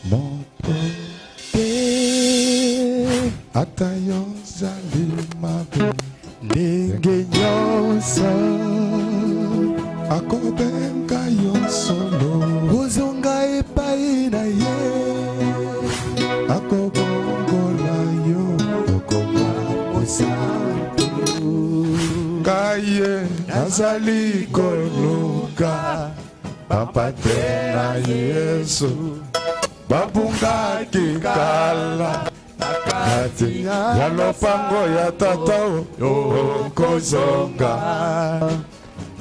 moto atayo zali mabe ndenge nyonso akobenga yo solo ozonga epai na ye akobongola yo okoma mosantu kaye nazali koluka papa te na Yesu babunga kikala nakati ya lopango ya tata okozonga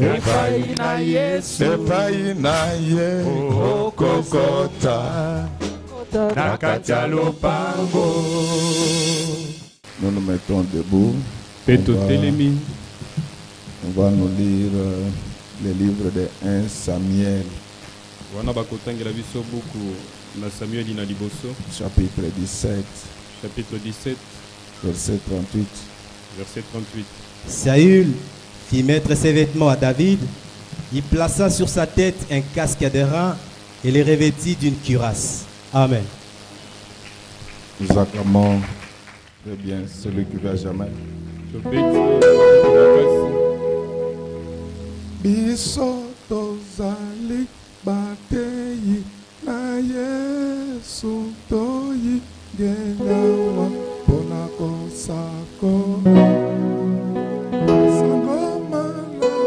epai na Yesu epai na ye okokota nakati ya lopango. Nous nous mettons debout. On va nous lire les livres de 1 Samuel. Chapitre 17. Chapitre 17. Verset 38. Verset 38. Saül fit mettre ses vêtements à David. Il plaça sur sa tête un casque d'airain et les revêtit d'une cuirasse. Amen. Nous acclamons très bien celui qui va jamais. Bisoto zali bateyi na Yesu toyi gelawa pona kosako sango malamu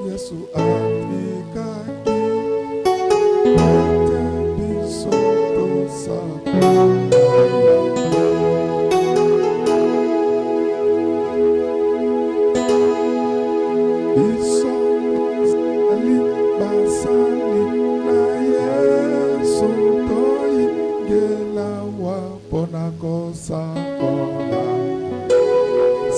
Yesu atikaki ate bisoto sako.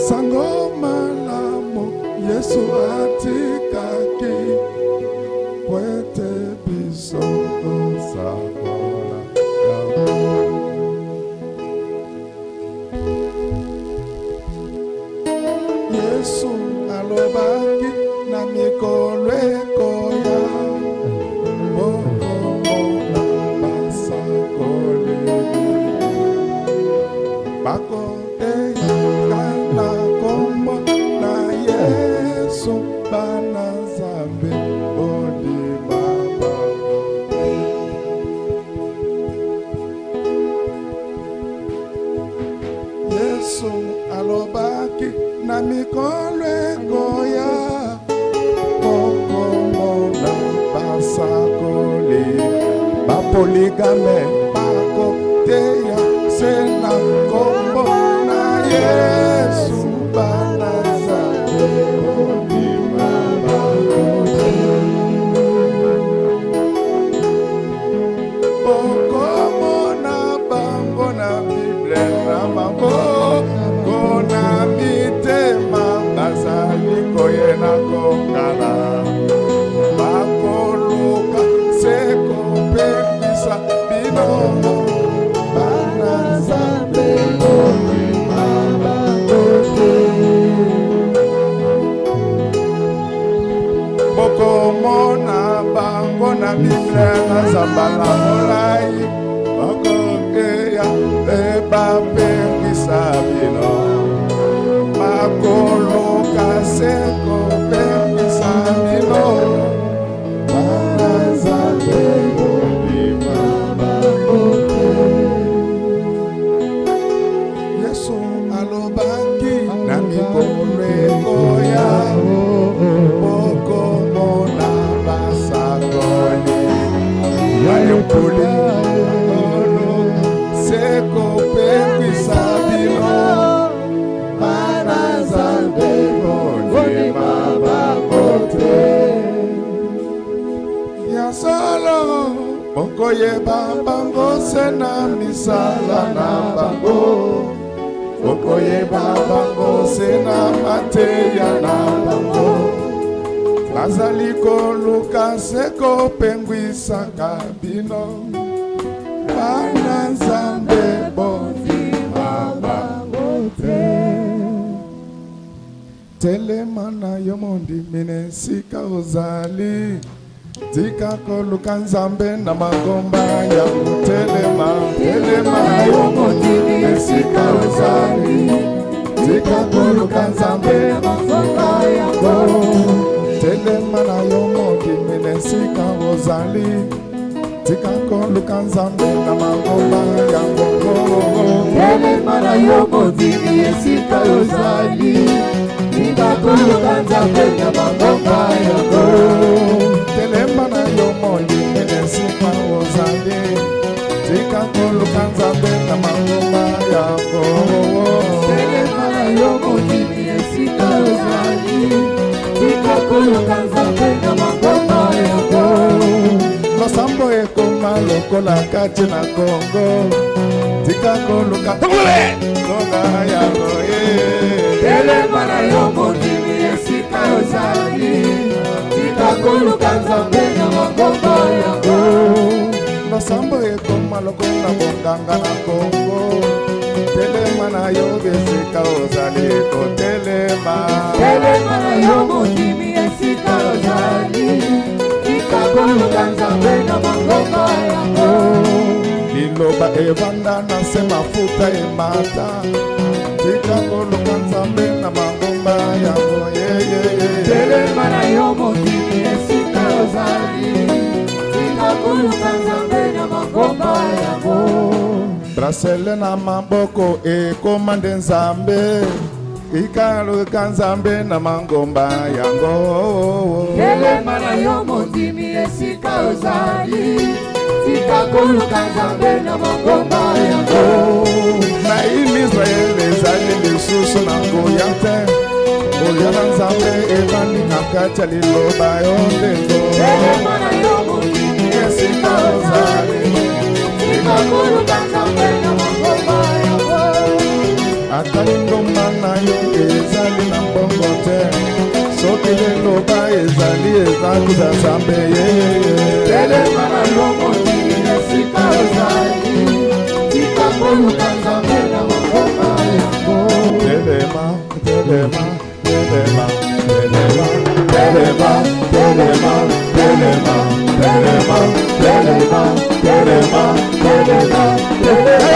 Sango malamu Yesu atikaki pwete bisoto sakola. Yesu alobaki na mikolo ekoya bokomona basakole bako bana zambe odi baba. Yesu alobaki na mikolo ekoya bokomona basakoli bapoligame bakoteya sena kombo na Yesu bana zambe odi Zambala molai makokeya eba pekisa bino makolo kaseko pekisa bino banaza bebo bimaba oke. Yesu alobaki na mikolo ekoya bokomona basakoli Ayopoli seko pekisa bino banaza bebo bimaba oke. Ya solo okoye babango sena misala na bango okoye babango sena mateya na bango bazali koluka seko pengwisa kabino bana nzambe bondima bangote telemana yo mondimine sika ozali tika koluka nzambe na magomba ya kutele telema na yo motimi esika ozali tika koluka nzambe mafanga yango telema na yo motimi esika ozali tika koluka nzambe na mangomba yango telema na yo motimi esika ozali tika koluka nzambe na mangomba yango telema na yo motimi esika ozali tika koluka nzambe na mangomba yango telema na yo motimi esika ozali tika koluka nzambe na mangomba yango losambo ekoma lokola kati na Kongo tika koluka nzambe yango telema na yo motimi esika ozali tika koluka nzambe na mangomba yango losambo ekoma lokola bonganga na Kongo telema na yo esika ozali kotelema telema na yo motimi esika ozali tika koluka nzambe na mangomba yango liloba evanda na se mafuta emata tika koluka nzambe na mangomba yango telema na yo motimi esika ozali tika koluka nzambe na mangomba yango brasele na maboko ekomande nzambe ikaluka nzambe na mangomba yango telema na yo motimi esika ozali tika koluka nzambe na mangomba yango na Israel ezali lisusu na ngoya te ngoya na nzambe evandi na kati ya liloba yo ndeko telema na yo motimi esika ozali tika koluka nzambe na mangomba yango atali ngoma na yo ezali na mbongo te soki liloba ezali ezakuza nzambe telema na yo motimi esika ozali tika koluka nzambe na mangomba yango telema telema telema telema telema telema telema telema telema telema telema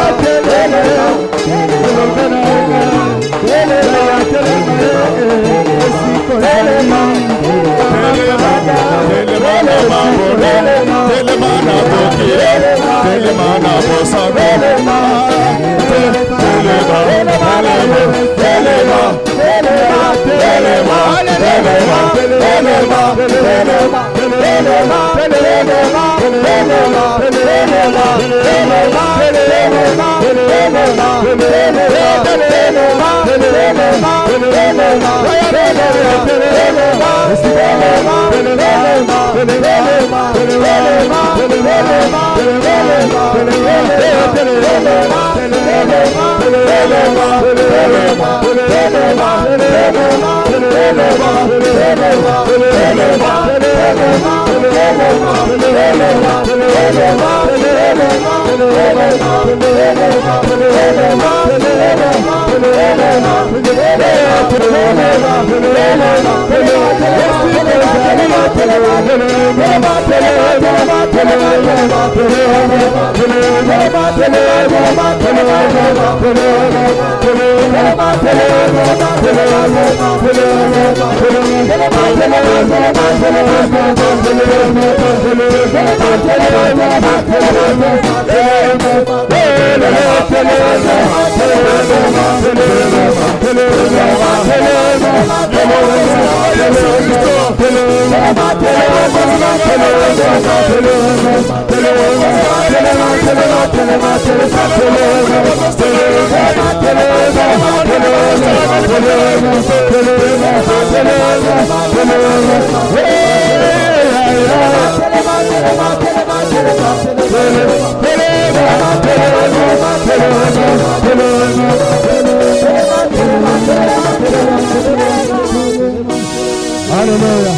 Alléluia.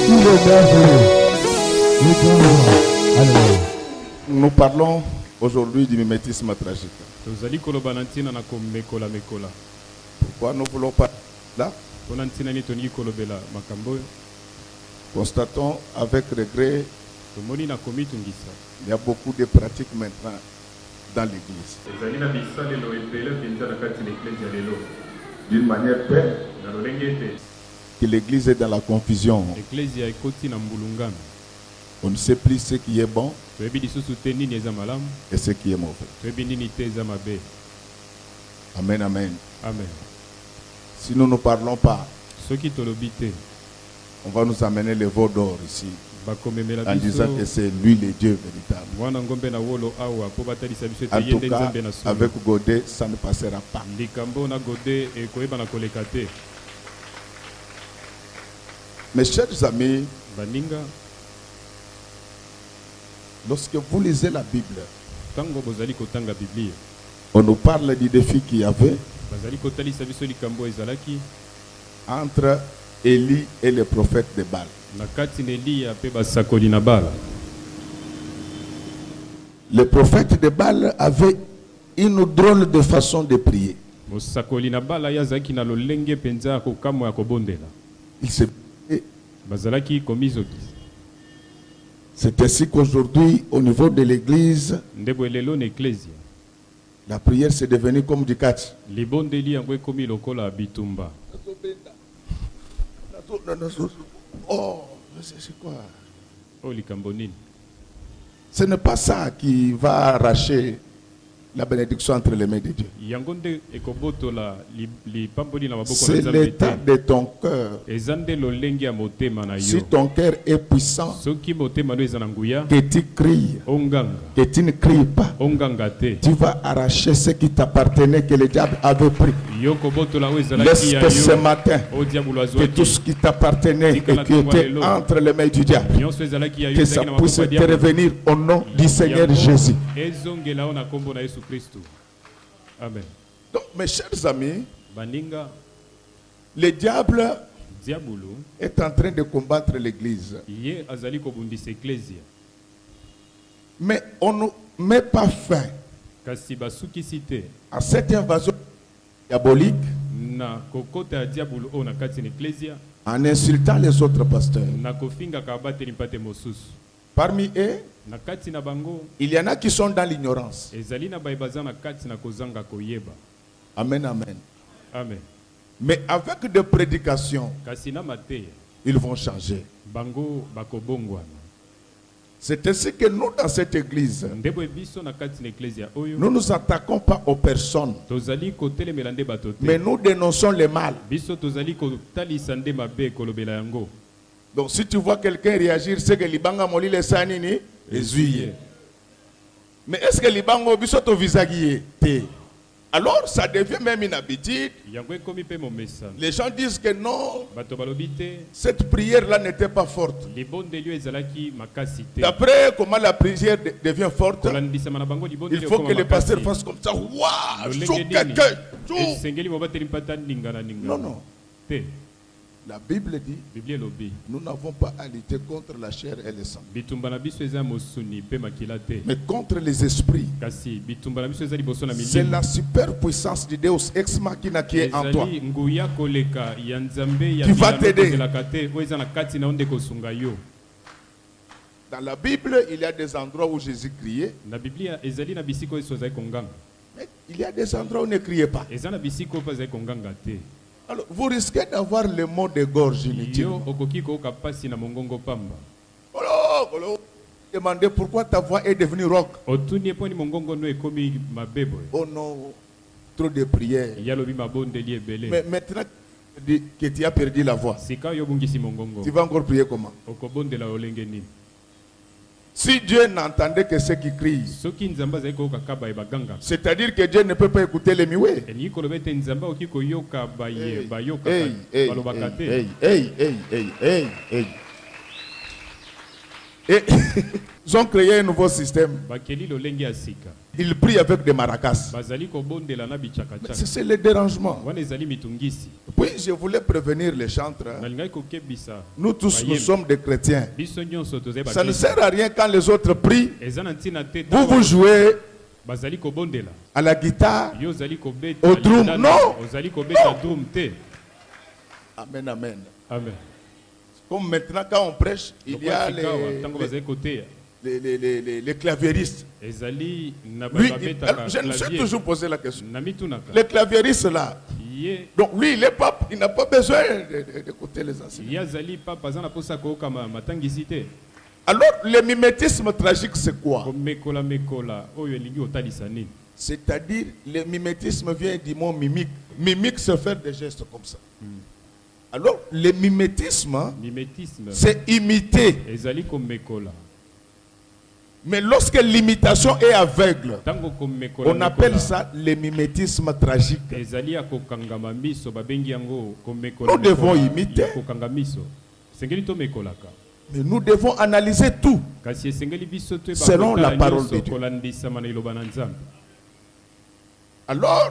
Il est merveilleux. Alléluia. Nous parlons aujourd'hui du mimétisme tragique. Pourquoi nous voulons pas là? Constatons avec regret, il y a beaucoup de pratiques maintenant dans l'église. ezali na bisalelo ebele mpenza na kati na eklezia lelo D'une manière telle na lolenge ete que l'église est dans la confusion. eklezia ekoti na mbulungano. On ne sait plus ce qui est bon toyebi lisusu te nini eza malamu, et ce qui est mauvais. toyebi nini te eza mabe. Amen, amen. Amen. Si nous ne parlons pas, soki tolobi te on va nous amener le veau d'or ici bakomemela en disant que biso c'est lui le Dieu véritable. mwana ngombe na wolo awa mpo batalisa biso ete En ye tout nde cas, nzambe na solo. avec Godet, ça ne passera pas. likambo na gode ekoyeba na koleka te. Mes chers amis, baninga, lorsque vous lisez la Bible, ntango bozali kotanga biblia on nous parle du défi qu'il y avait bazali kotalisa biso likambo ezalaki entre Élie et les prophètes de Baal. na kati na eliya mpe basakoli na bala. Les prophètes de Baal avaient une drôle de façon de prier. mosakoli na bala ye azalaki na lolenge mpenza ya kokamwa ya kobondela. Ils se... bazalaki komizoki. C'est ainsi qu'aujourd'hui, au niveau de l'église, ndebo elelo na eklezia la prière s'est devenue comme du catch. libondeli yango ekomi lokola bitumba. Oh, c'est quoi? oyo likambo nini? Ce n'est pas ça qui va arracher la bénédiction entre les mains de Dieu. yango nde ekobotola lipamboli na maboko na C'est nzambe l'état te. de ton cœur. eza nde lolenge ya motema na Si yo. ton cœur est puissant, soki motema no eza na nguya que tu cries, onganga que tu ne cries pas, onganga te tu vas arracher ce qui t'appartenait, que le diable avait pris. yo kobotola oyo ezalaki Laisse ya que ce yo matin, oyo diabolo que tout ce azwaki qui t'appartenait et qui était entre les mains du diable, nyonso ezalaki ya yo que ça ezalaki na puisse maboko te ya diabolo. revenir au nom du Seigneur Yango Jésus. ezongela oyo na kombo na yesu kristu. Amen. Donc, mes chers amis, baninga, le diable diabolo est en train de combattre l'église. ye azali kobundisa eklezia, Mais on ne met pas fin kasi basukisi te à cette invasion diabolique na kokota ya diabolo oyo na kati na eklezia en insultant les autres pasteurs. na kofingaka abateli mpate mosusu. Parmi eux, Na kati na bango il y en a qui sont dans l'ignorance. ezali na baye baza na kati na kozanga koyeba. Amen, amen. Amen. Mais avec des prédications, Kasi na mateya ils vont changer. bango bakobongwana. C'est ainsi que nous, dans cette église, Ndebo biso na kati na eklezia oyo nous ne nous attaquons pas aux personnes, tozali kotelemela nde bato te. mais nous dénonçons le mal. Biso tozali kotalisa nde mabe kolobela yango. Donc si tu vois quelqu'un réagir, c'est que libanga moli le sanini, les. Mais est-ce que libango bisoto visagie? Alors ça devient même une habitude. Yango ekomi pe momesa. Les gens disent que non, Bato balobi te cette prière-là n'était pas forte. libondeli ezalaki makasi te. D'après comment la prière devient forte, Kolandisama na bango libondeli il faut que ekoma le pasteur makasi. fasse comme ça. Waouh, Lolenge chaud nini? quelqu'un. chaud. Esengeli mobateli mpata ningana Non, ningana. non. Te. La Bible dit, Biblia elobi nous n'avons pas à lutter contre la chair et le sang, bitumba na biso eza mosuni pe makila te. mais contre les esprits. Kasi bitumba na biso eza liboso na C'est milimo. la superpuissance du Deus ex machina qui est en toi. Ezali nguya koleka ya nzambe ya Qui va bilano t'aider. kozelaka te oyo eza na kati na yo nde kosunga yo. Dans la Bible, il y a des endroits où Jésus criait, Na Biblia ezali na bisiko oyo ezali konganga. mais il y a des endroits où il ne criait pas. Eza na bisiko oyo ezali konganga te. Alors, vous risquez d'avoir le mot de gorge inutile. Yo okoki koyoka pasi na mongongo pamba. Demandez pourquoi ta voix est devenue rock. Otuni eponi mongongo no ekomi mabebo. Oh non, trop de prières. Yalobi mabondeli Mais ebele. maintenant que tu as perdu la voix, Sika yo bungisi mongongo. tu vas encore prier comment? Okobondela olenge nini? Si Dieu n'entendait que ceux qui crient, Soki nzamba azali koyoka kaba ye baganga. c'est-à-dire que Dieu ne peut pas écouter les mioués. Elingi koloba ete nzamba oki koyoka baye bayoka Hey, hey, balobaka te. hey, hey, hey, hey, hey, hey. Et ils ont créé un nouveau système. Bakeli lolenge ya sika. Ils prient avec des maracas. Bazali kobondela na bichaka-chaka. C'est le dérangement. Wana ezali mitungisi. Puis je voulais prévenir les chantres. Nalingai kokebisa. Nous tous, nous Bayembi. sommes des chrétiens. Biso nyonso tozali Ça ne bakristo. sert à rien quand les autres prient. Eza na ntina te. Vous jouez Bazali kobondela. à la guitare. Yo ozali kobeta. Au drum, lindana. non. Ozali kobeta Non. drum te. Amen, amen. Amen. Comme maintenant, quand on prêche, il y a Tango bazali koteya. les claviéristes. ezali na Lui, babetaka je me suis toujours posé la question. na mitunaka Les claviéristes là, ye donc lui, il est pape, il n'a pas besoin d'écouter les enseignants. yazali papa aza na posa koyoka matangisi te Alors, le mimétisme tragique, c'est quoi? komekola mekola oyo elingi otalisa nini C'est-à-dire, le mimétisme vient du mot mimique. Mimique, c'est faire des gestes comme ça. Alors, le mimétisme, mimétisme c'est imiter. ezali komekola Mais lorsque l'imitation est aveugle, tango komekola on appelle ça le mimétisme tragique. ezali ya kokangama miso babengi yango komekola Nous devons mekola, imiter. ya kokanga miso esengeli tomekolaka Mais nous devons analyser tout kasi esengeli biso to selon la parole de Dieu. kolandisama na liloba na nzambe Alors,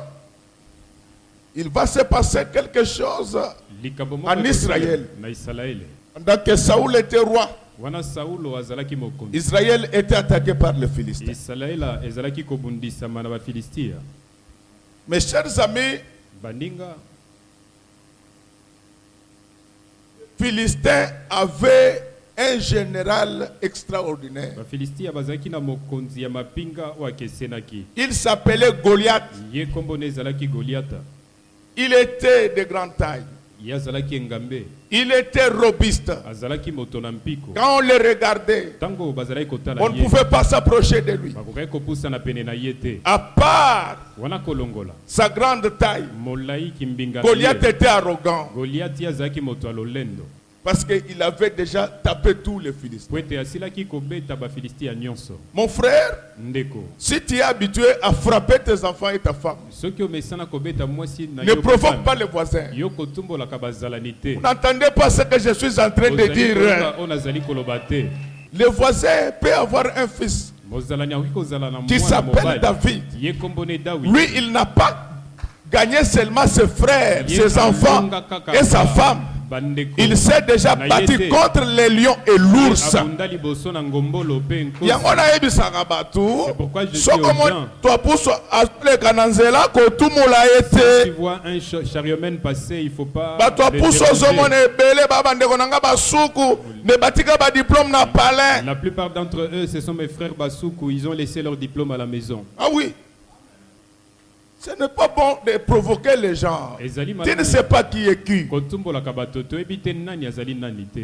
il va se passer quelque chose likambo moko en Israël. na Israël pendant que Saoul était roi. wana saulo azalaki mokonzi Israël était attaqué par les Philistins. israela ezalaki kobundisama na bafilistia Mes chers amis, baninga Philistins avaient un général extraordinaire. bafilistia bazalaki na mokonzi ya mapinga oyo akesenaki Il s'appelait Goliath. ye kombo na ezalaki goliata Il était de grande taille. ye azalaki engambe Il était robuste. azalaki moto na mpiko Quand on le regardait, ntango bazalaki kotala on ne ye pouvait pas s'approcher de lui. bakokaki kopusana pene na ye te À part wana kolongola sa grande taille, molai kimbinga na Goliath ye était arrogant goliati azalaki moto ya lolendo parce qu'il avait déjà tapé tous les Philistins. po ete asilaki kobeta bafilistia nyonso Mon frère, ndeko si tu es habitué à frapper tes enfants et ta femme, soki omesana kobeta mwasi na ne yo provoque kosala, pas les voisins. yo kotumbolaka bazalani te Vous n'entendez pas ce que je suis en train de Ozali dire. koyoka oyo nazali koloba te Le voisin peut avoir un fils mozalani akoki kozala na qui mwana s'appelle mobali David. ye kombo ne Dawidi Lui, il n'a pas gagné seulement ses frères, Ye ses enfants alonga kaka et sa ba- femme. bandeko Il s'est déjà na ye battu te. contre les lions et l'ours. abunda liboso na ngombolo mpe nkosi. yango nayebisaka bato C'est pourquoi je dis soki aux omoni gens, twapusu aleka na nzela kotumula ye Si tu te vois un chariotman passer, il faut pas bato le apusu déranger. ozomona ebele babandeko na nga basuku me batika badiplome na palin. La plupart d'entre eux, ce sont mes frères Basoukou. Ils ont laissé leur diplôme à la maison. Ah oui, ce n'est pas bon de provoquer les gens. Ezali Tu ne sais pas qui est qui. kotumbola kabatoto ebite nani azali nani te.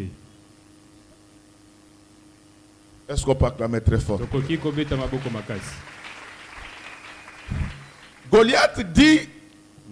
Est-ce qu'on peut acclamer très fort? Tokoki kobeta maboko makasi. Goliath dit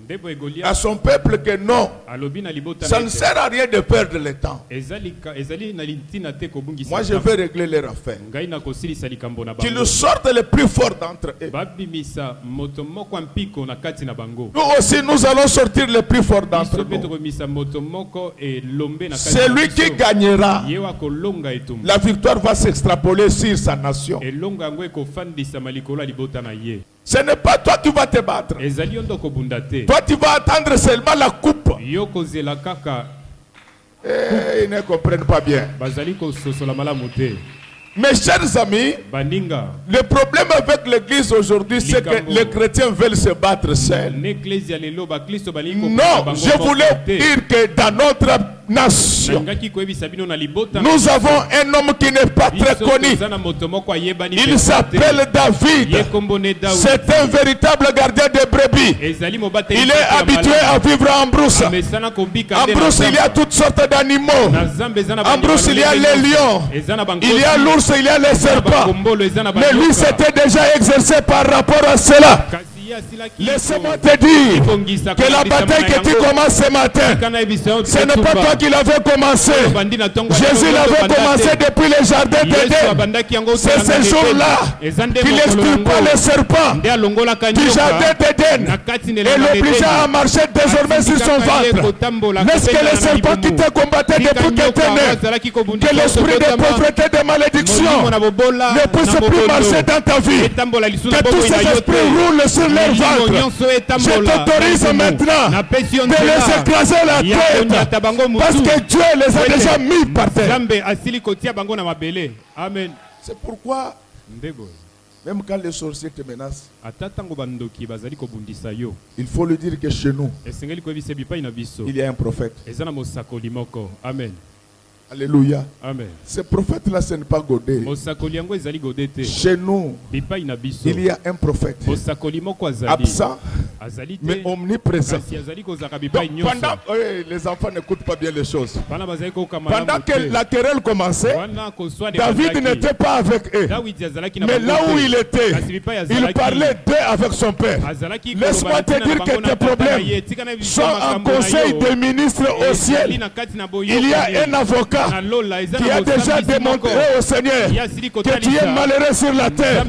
Ndebo à egolia son peuple que non, alobi na libota ça ne sert à rien de perdre le temps. ezali na lintina te kobungisa. Moi, je vais régler leur affaire. Ngai na kosilisa likambo na Qu'ils bango. sortent les plus forts d'entre eux. Babimisa moto moko mpiko na kati na bango. Nous aussi, nous allons sortir les plus forts d'entre Biso pe nous. tokomisa moto moko elombe na kati. Celui qui gagnera, yewa kolonga etumbu. la victoire va s'extrapoler sur sa nation. elonga yango ekofandisa malikolo ya libota na ye. Ce n'est pas toi qui vas te battre. ezali yo ndo kobunda te. Toi, tu vas attendre seulement la coupe. yo kozela kaka Ils ne comprennent pas bien. bazali kososola malamu te. Mes chers amis, baninga le problème avec l'église aujourd'hui, c'est que Likambo. les chrétiens veulent se battre seuls. n'eglise ya lelo bakristo balingi Non, kokota bango je moko voulais te. dire que dans notre nation, nangaki koyebisa bino na libota nous avons un homme qui n'est pas très biso connu. toza na moto moko ayebani Il penza te. s'appelle ye David. kombo ne Daudi. C'est un véritable gardien de brebis. ezali mobateli Il kati est ya habitué malamu. à vivre en brousse. amesana kobika En nde na brousse, il y a zamba. toutes sortes d'animaux. na zamba eza na En banyama brousse, il y a lolenge les nyonso. lions. eza na Il y a bankosi, l'ours, il y a les eza na serpents. bakombolo, eza na Mais lui banyoka. s'était déjà exercé par rapport à cela. Kasi ye asilaki Laisse-moi te dire kobongisa que la kolabisa bataille mana que tu yango. commences ce matin, Kana yebisa yo ce n'est pas Tumba. toi qui l'avais commencé. Bandi na tongo ya Jésus tongo l'avait banda commencé te. depuis le jardin Yesu d'Éden. abandaki yango C'est kotanga ce na jour-là Edeni. Eza nde qu'il mokolo extirpa yango. le serpent nde alongolaka du jardin nyoka d'Éden na kati na et elanga l'obligea à Edeni. marcher désormais sur son ventre. N'est-ce que le serpent qui te combattait depuis que tu es né, que l'esprit de pauvreté, de malédiction ne puisse plus marcher dans ta vie, que tous ces esprits roulent sur leur ventre, je t'autorise maintenant de les écraser la tête parce que Dieu les a déjà mis par terre. Amen. C'est pourquoi Ndego. même quand les sorciers te menacent, Ata tango bandoki bazali kobundisa yo. il faut lui dire que chez nous, Esengeli koyebisa bipai na biso. il y a un prophète. Eza na mosakoli moko. Amen. Alléluia. Amen. Ce prophète-là, ce n'est pas Godé. Chez nous, il y a un prophète absent, mais omniprésent. Donc, pendant, les enfants n'écoutent pas bien les choses. Pendant que la querelle commençait, David n'était pas avec eux. Mais là où il était, il parlait d'eux avec son père. Laisse-moi te dire que tes problèmes sont en conseil des ministres au ciel. Il y a un avocat qui a déjà démontré au Seigneur que tu es malheureux sur la terre.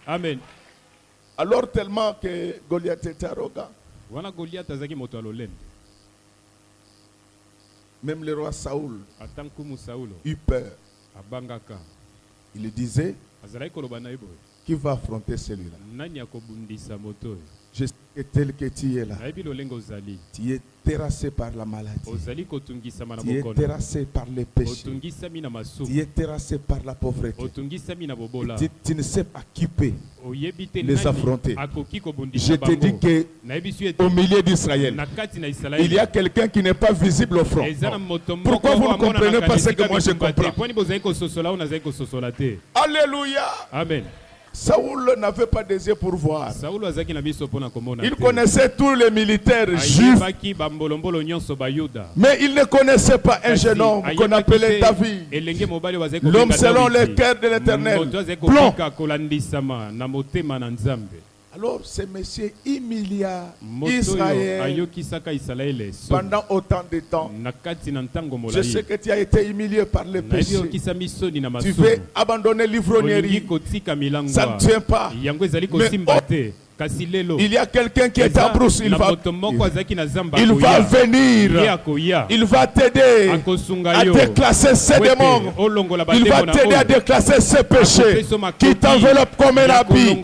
Amen. Alors tellement que Goliath était arrogant. Même le roi Saoul eut peur. Il disait, qui va affronter celui-là? Je sais que tel que tu es là, tu es terrassé par la maladie, tu es terrassé par les péchés, tu es terrassé par la pauvreté, tu ne sais pas qui peut les affronter. Je te dis qu'au milieu d'Israël, il y a quelqu'un qui n'est pas visible au front. Pourquoi vous ne comprenez pas ce que moi je comprends? Alléluia. Amen. Saoul n'avait pas des yeux pour voir. Il connaissait tous les militaires juifs, mais il ne connaissait pas un jeune homme qu'on appelait David, l'homme selon le cœur de l'Éternel, blond. Alors ce monsieur humilia Israël pendant autant de temps. Je sais que tu as été humilié par les péchés. Tu veux abandonner l'ivrognerie. Ça ne tient pas. Mais il y a quelqu'un qui est à brousse. Il va venir. Il va t'aider à déclasser ces démons. Il va t'aider à déclasser ces péchés qui t'enveloppent comme un habit.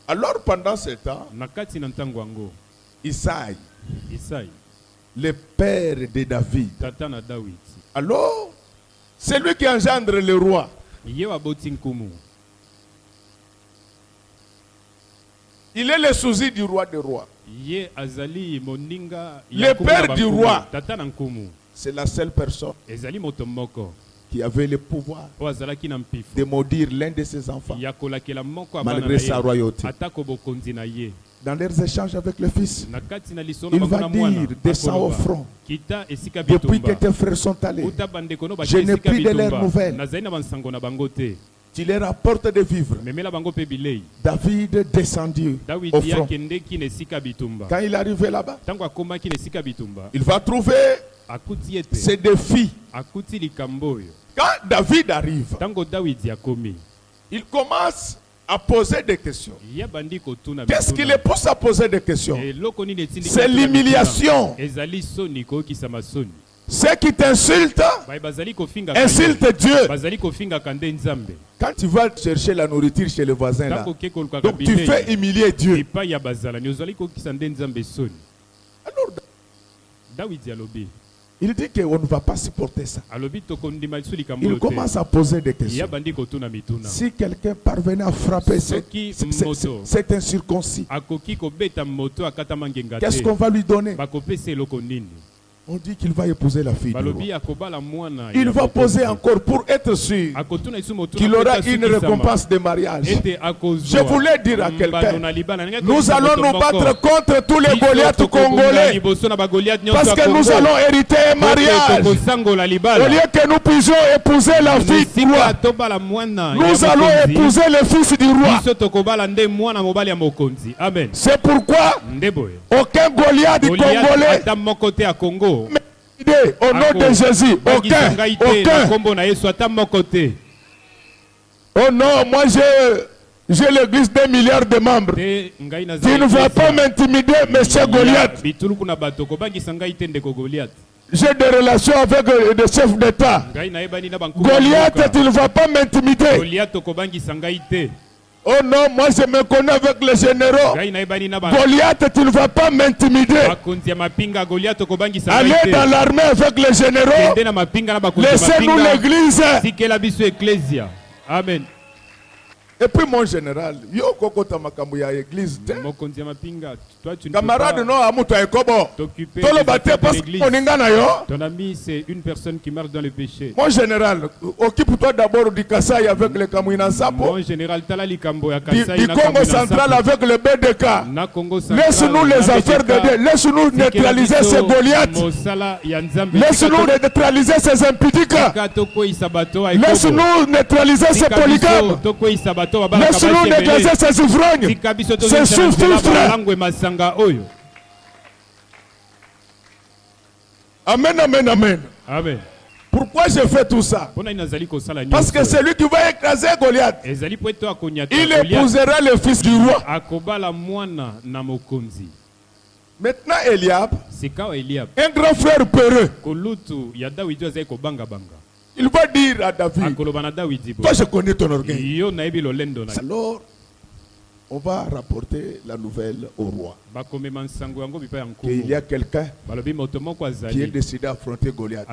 Alors pendant ce temps, Isaïe, le père de David, alors c'est lui qui engendre le roi. Il est le souci du roi des rois. Le père du roi, c'est la seule personne qui avait le pouvoir de maudire l'un de ses enfants malgré sa royauté. Dans leurs échanges avec le fils, il va dire, descends au front. Depuis que tes frères sont allés, je n'ai plus de leurs nouvelles. Tu leur apportes des vivres. David descendu au front. Quand il est arrivé là-bas, il va trouver ses défis. Quand David arrive, il commence à poser des questions. Qu'est-ce qui les pousse à poser des questions? C'est l'humiliation. Ceux qui t'insultent, insultent Dieu. Quand tu vas chercher la nourriture chez le voisin, là, donc tu fais humilier Dieu. Alors, il dit qu'on ne va pas supporter ça. Il commence à poser des questions. Si quelqu'un parvenait à frapper cet incirconcis, qu'est-ce qu'on va lui donner? On dit qu'il va épouser la fille du roi. Il va poser encore pour être sûr qu'il aura une récompense de mariage. Je voulais dire à quelqu'un, nous allons nous battre contre tous les Goliaths congolais parce que nous allons hériter un mariage. Au lieu que nous puissions épouser la fille du roi, nous allons épouser le fils du roi. C'est pourquoi aucun Goliath congolais, au nom de Jésus, aucun. Oh non, moi j'ai l'église d'1 milliard de membres. Tu ne vas pas m'intimider, monsieur Goliath. J'ai des relations avec des chefs d'État. Goliath, tu ne vas pas m'intimider. Oh non, moi je me connais avec les généraux. Goliath, tu ne vas pas m'intimider. Allez dans l'armée avec les généraux. Laissez-nous l'église. Amen. Et puis mon général, yo kokota makambo ya église te. Camarade non amuto ekobo. Tolo bate parce oninga na yo. Ton ami c'est une personne qui marche dans le péché. Mon général, occupe-toi d'abord du Kasaï avec le Kamouina Sapo. Mon général tala likambo ya Kasaï na Congo central avec le BDK. Laisse-nous les affaires de Dieu. Laisse-nous neutraliser ces Goliaths. Laisse-nous neutraliser ces impudiques. Laisse-nous neutraliser ces polygames. Laisse-nous neutraliser ces ivrognes. Ces sous-filtres. Amen, amen, amen. Amen. Pourquoi je fais tout ça? Parce que c'est lui qui va écraser Goliath. Il épousera le fils du roi. Maintenant Eliab, un grand frère peureux, il va dire à David, toi je connais ton orgueil. Alors, on va rapporter la nouvelle au roi. Il y a quelqu'un qui est décidé à affronter Goliath.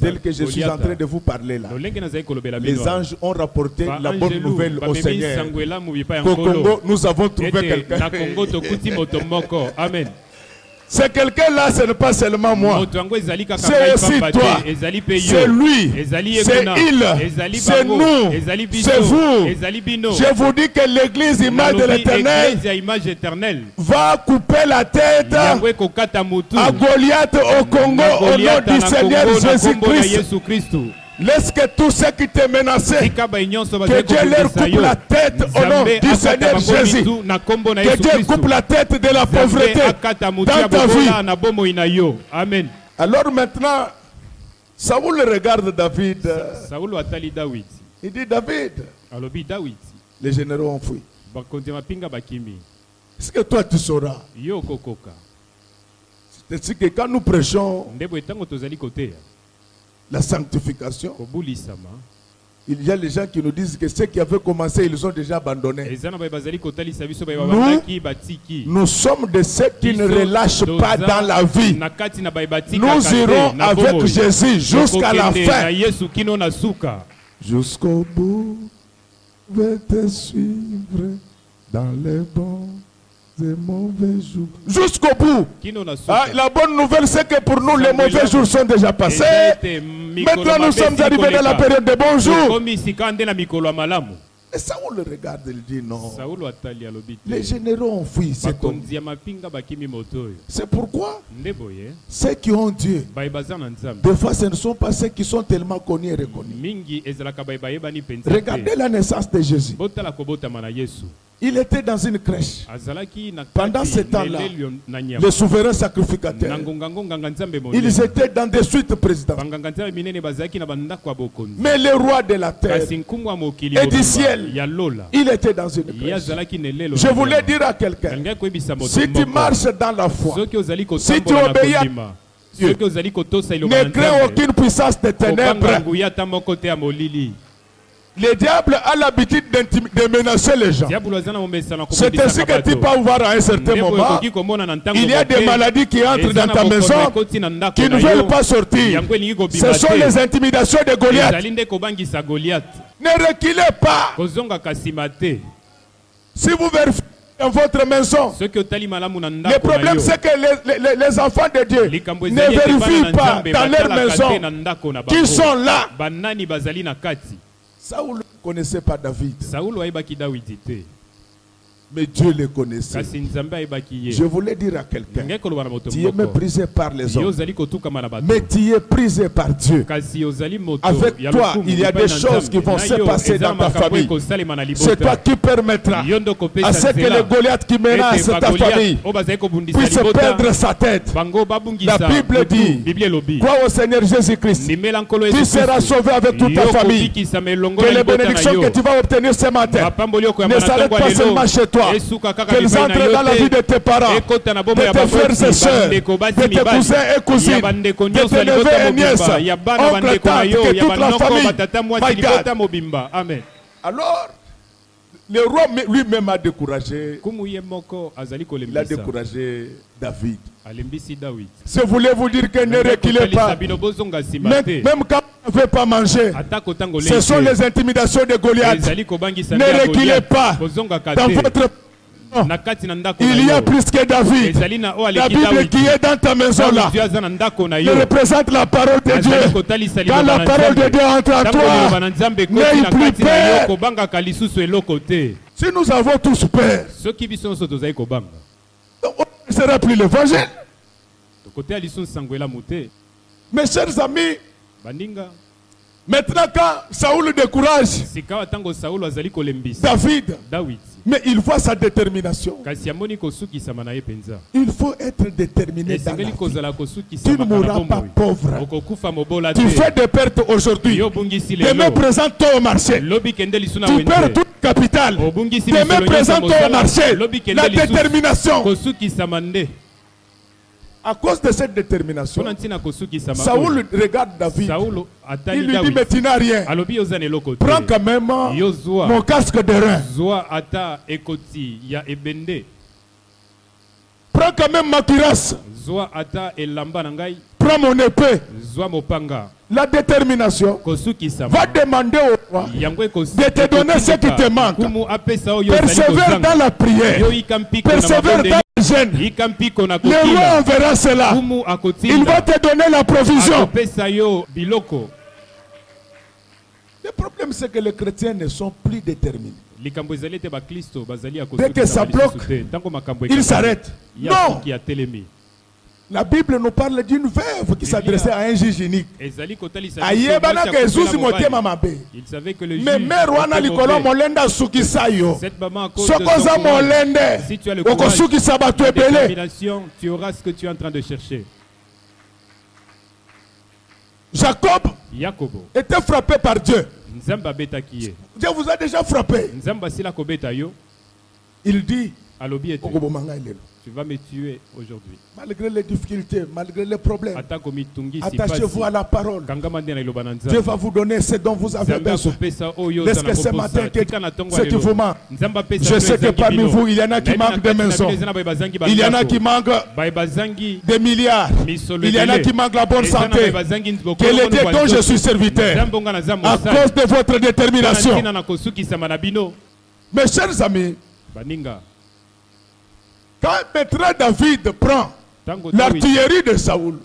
Tel que je suis en train de vous parler là. Les anges ont rapporté la bonne nouvelle au Seigneur. Au Congo, nous avons trouvé quelqu'un. Amen. C'est quelqu'un-là, ce n'est pas seulement moi. C'est aussi toi. C'est lui. C'est il. C'est nous. C'est vous. Je vous dis que l'église image de l'Éternel va couper la tête à Goliath au Congo au nom du Seigneur Jésus-Christ. Laisse que tous ceux qui te menaçaient, que Dieu leur coupe la tête au nom du Seigneur Jésus. Que Dieu coupe la tête de la pauvreté dans ta vie. Amen. Alors maintenant, Saoul regarde David. Il dit David, les généraux ont fui. Est-ce que toi tu sauras? C'est que quand nous prêchons la sanctification, il y a les gens qui nous disent que ceux qui avaient commencé, ils ont déjà abandonné. Nous sommes de ceux qui ne relâchent pas dans la vie. Nous irons avec Jésus jusqu'à la fin. Jusqu'au bout, je vais te suivre dans les bons et mauvais jours. Jusqu'au bout. La bonne nouvelle, c'est que pour nous, les mauvais jours sont déjà passés. Maintenant, nous sommes arrivés dans la période des bons jours. Et Saoul le regarde, il dit non. Les généraux ont fui. C'est pourquoi ceux qui ont Dieu, des fois ce ne sont pas ceux qui sont tellement connus et reconnus. Regardez la naissance de Jésus. Il était dans une crèche. Pendant ce temps-là, les souverains sacrificateurs, ils étaient dans des suites présidentielles. Mais le roi de la terre et du ciel, il était dans une crèche. Je voulais dire à quelqu'un, si tu marches dans la foi, si tu obéis à Dieu, ne crains aucune puissance des ténèbres. Le diable a l'habitude de menacer les gens. C'est ainsi que tu peux voir à un certain moment, il y a des maladies qui entrent dans ta maison qui ne veulent pas sortir. Ce sont les intimidations de Goliath. Ne reculez pas. Si vous vérifiez dans votre maison, le problème c'est que les enfants de Dieu ne vérifient pas dans leur maison qui sont là. Saoul ne connaissait pas David. Mais Dieu le connaissait. Je voulais dire à quelqu'un, tu es méprisé par les hommes, mais tu es prisé par Dieu. Avec toi, il y a des choses qui vont se passer dans ta famille. C'est toi qui permettras à ce que les Goliaths qui menacent ta famille puissent perdre sa tête. La Bible dit, crois au Seigneur Jésus-Christ, tu seras sauvé avec toute ta famille. Que les bénédictions que tu vas obtenir ce matin ne s'arrêtent pas seulement chez toi. Qu'elles entrent dans la vie de tes parents, de tes frères et sœurs, de tes cousins et cousines, de tes neveux et nièces, oncles, tantes, que toute la famille. Amen. Alors, le roi lui-même a découragé. Il a découragé David. Je voulais vous dire que ne reculez pas. Même quand ne veut pas manger. Ce sont les intimidations de Goliath. Ne reculez pas dans votre... Il y a plus que David. La Bible qui est dans ta maison là représente la parole de Dieu. Quand la parole de Dieu entre en toi, n'aie plus peur. Si nous avons tous peur, on ne sera plus l'évangile. Mes chers amis, maintenant quand Saoul décourage David, mais il voit sa détermination. Il faut être déterminé dans la vie. Tu ne mourras pas pauvre. Tu fais des pertes aujourd'hui. Demain, présente-toi au marché. Tu perds tout le capital. Demain, présente-toi au marché. La détermination. À cause de cette détermination, Saoul regarde David. Il lui dit, mais tu n'as rien. Prends quand même mon casque de rein. Prends quand même ma cuirasse. Prends mon épée. La détermination va demander au roi de te donner ce qui te manque. Persévère dans la prière. Persévère dans le jeûne. Le roi enverra cela. Il va te donner la provision. Le problème, c'est que les chrétiens ne sont plus déterminés. Dès que ça bloque, ils s'arrêtent. Non! La Bible nous parle d'une veuve qui s'adressait à un juge unique. Il savait que le juge si tu as le courage de détermination, tu auras ce que tu es en train de chercher. Jacob était frappé par Dieu. Dieu vous a déjà frappé. Il dit, tu vas me tuer aujourd'hui. Malgré les difficultés, malgré les problèmes, attachez-vous à la parole. Dieu va vous donner ce dont vous avez besoin. Est-ce que ce matin, ce qui vous manque? Je sais que parmi vous, il y en a qui manquent des maisons. Il y en a qui manquent des milliards. Il y en a qui manquent la bonne santé. Quel est Dieu dont je suis serviteur? À cause de votre détermination. Mes chers amis, quand maintenant David prend l'artillerie de Saoul,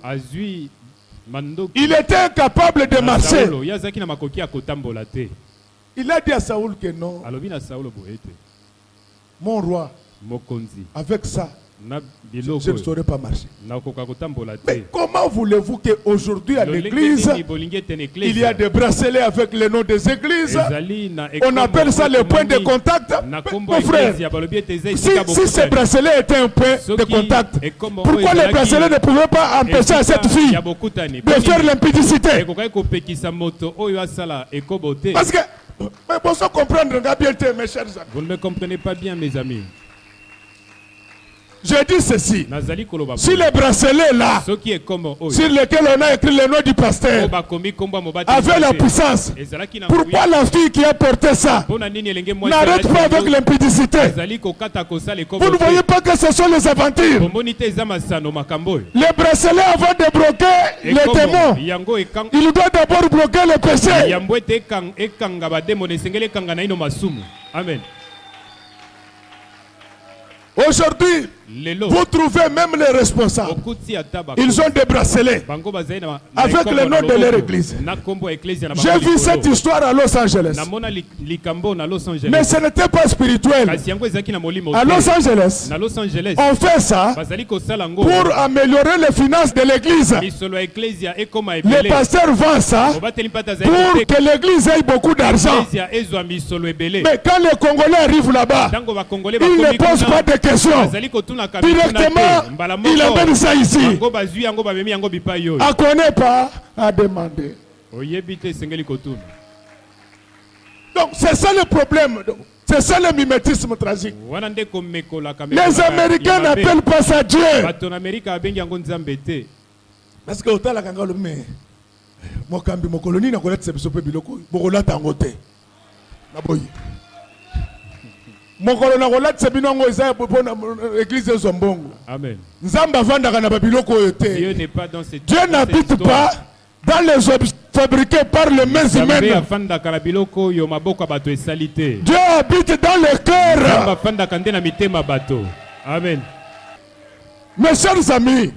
il était incapable de marcher. Il a dit à Saoul que non. Mon roi, avec ça, je ne saurais pas marcher. Mais comment voulez-vous qu'aujourd'hui à l'église, il y a des bracelets avec le nom des églises? On appelle ça le point de contact. Mon frère, si ces bracelets étaient un point de contact, pourquoi les bracelets ne pouvaient pas empêcher à cette fille de faire l'impudicité? Parce que, mais bon, ça comprendre, mes chers amis. Vous ne me comprenez pas bien, mes amis. Je dis ceci, si les bracelets là, sur lesquels on a écrit le nom du pasteur, avaient la puissance, pourquoi la fille qui a porté ça n'arrête pas avec l'impudicité? Vous ne voyez pas que ce sont les aventures? Les bracelets avant de bloquer les démons, il doit d'abord bloquer le péché. Amen. Aujourd'hui, vous trouvez même les responsables. Ils ont des bracelets avec le nom de leur église. J'ai vu cette histoire à Los Angeles. Mais ce n'était pas spirituel. À Los Angeles, on fait ça pour améliorer les finances de l'église. Les pasteurs vendent ça pour que l'église ait beaucoup d'argent. Mais quand les Congolais arrivent là-bas, ils ne posent pas de questions. Directement, il amène ça ici. À connaître pas, à demander. Donc c'est ça le problème. C'est ça le mimétisme tragique. Les Américains n'appellent pas ça Dieu. Parce que autant la kangalo me mokambi mokoloni na koleta sebisope biloko bokolata ngote. Naboyi. Mokolo na kolata sebinongo eza pona église zombongo. Amen. Nzamba vanda kana babiloko yote. Dieu n'est pas dans cette Dieu n'habite pas dans les fabriquées par les mains humaines. Dieu habite dans le cœur. Amen. Mes chers amis,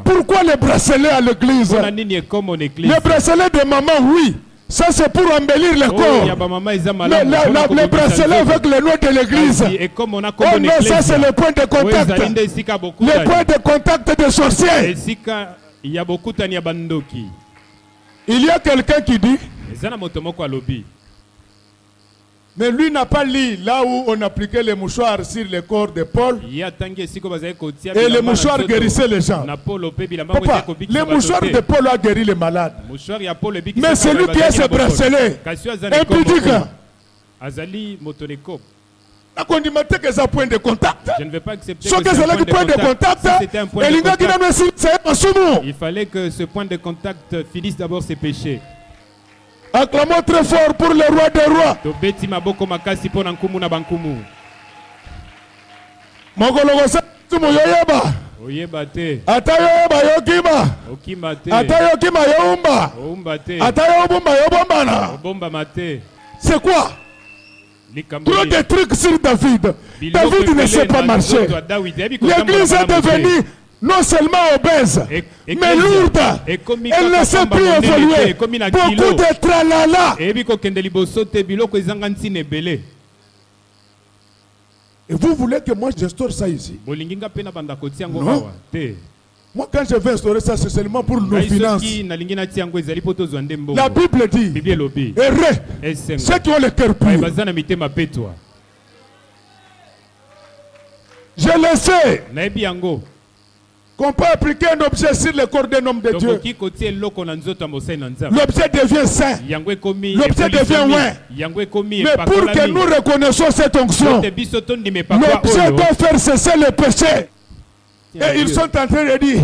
pourquoi les bracelets à l'église? Les bracelets de maman, oui. Ça c'est pour embellir le corps. Mais les bracelets avec le nom de l'église. Oh non, ça c'est le point de contact. Le point de contact des sorciers. Il y a quelqu'un qui dit, mais lui n'a pas lu là où on appliquait les mouchoirs sur le corps de Paul. Et les mouchoirs guérissaient les gens. Papa, les mouchoirs de Paul ont guéri les malades. Mais celui qui a ce bracelet, impudique. Point de contact. Je ne vais pas accepter que c'est un point de contact. Il fallait que ce point de contact finisse d'abord ses péchés. Acclamons très fort pour le roi des rois. Mogologosa tumoyoyeba. Oyebate. Atayoyeba yokima. Okimate. Atayokima youmba. Oumbate. Atayobumba yobombana. Obomba mate. C'est quoi? Trop de trucs sur David. David ne sait pas marcher. L'église est devenue non seulement obèse, mais lourde. Elle ne sait plus évoluer. Beaucoup de tralala. Et vous voulez que moi j'instaure ça ici? Non. Moi quand je vais instaurer ça, c'est seulement pour nos finances. La Bible dit, heureux ceux qui ont le cœur pur. Je le sais. Qu'on peut appliquer un objet sur le corps d'un homme de Dieu. L'objet devient saint. L'objet devient loin. Mais pour que nous reconnaissions cette onction, l'objet doit faire cesser le péché. Et ils sont en train de dire,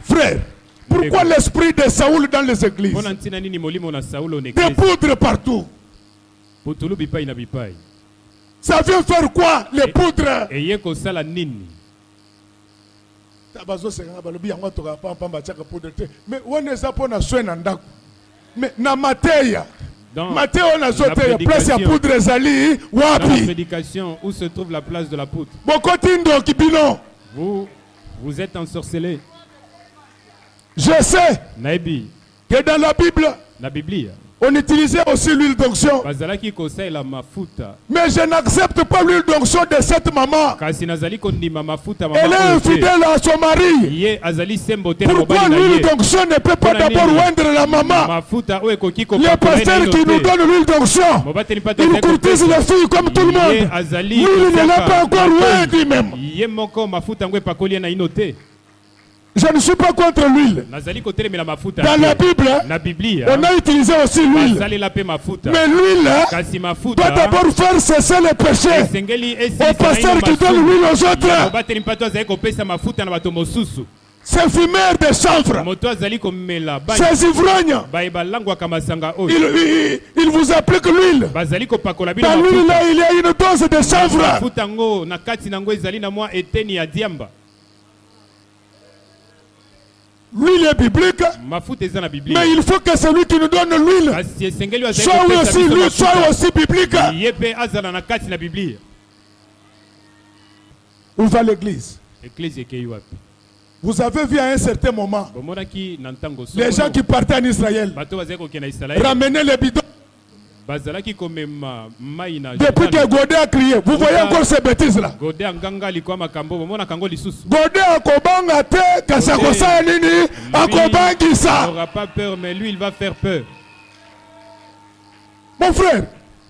frère, pourquoi l'esprit de Saoul dans les églises? Des poudres partout. Ça vient faire quoi, les poudres? Mais on est pas na soin nandako. Mais na mateya. Matthieu on a sauté place ya poudre ezali wapi? Dans la prédication où se trouve la place de la poudre. Bokotindo kibino. Vous êtes ensorcelés. Je sais que dans la Bible, on utilisait aussi l'huile d'onction. Mais je n'accepte pas l'huile d'onction de cette maman. Elle est infidèle à son mari. Pourquoi l'huile d'onction ne peut pas d'abord oindre la maman? Les pasteurs qui nous donnent l'huile d'onction, ils courtisent les filles comme tout le monde. L'huile ne l'a pas encore oint lui-même. Je ne suis pas contre l'huile. Dans la Bible, on a utilisé aussi l'huile. Mais l'huile doit d'abord faire cesser le péché. Au pasteur qui donne l'huile aux autres. Ces fumeurs de chanvre, ces ivrognes, ils vous appliquent l'huile. Dans l'huile là, il y a une dose de chanvre. L'huile est biblique, mais il faut que celui qui nous donne l'huile soit aussi l'huile, soit aussi biblique. Où va l'église? Vous avez vu à un certain moment les gens qui partaient en Israël ramener les bidons. Depuis que Godé a crié, vous voyez encore ces bêtises-là. Godé a kobanga te, kasakosa nini, a kobangisa. Il n'aura pas peur, mais lui, il va faire peur. Mon frère,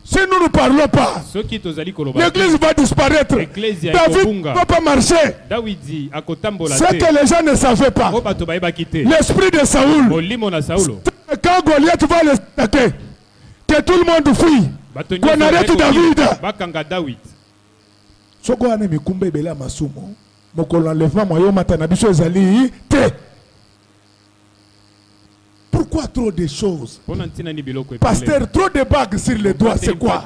si nous ne parlons pas, l'église va disparaître. David ne va pas marcher. Ce que les gens ne savaient pas, l'esprit de Saoul, quand Goliath va les attaquer, que tout le monde fuit, qu'on arrête David. Soko ane mikumbe bela masumo, mokolo enlèvement moyo matana biso ezali te. Pourquoi trop de choses? Pasteur, trop de bagues sur les doigts, c'est quoi?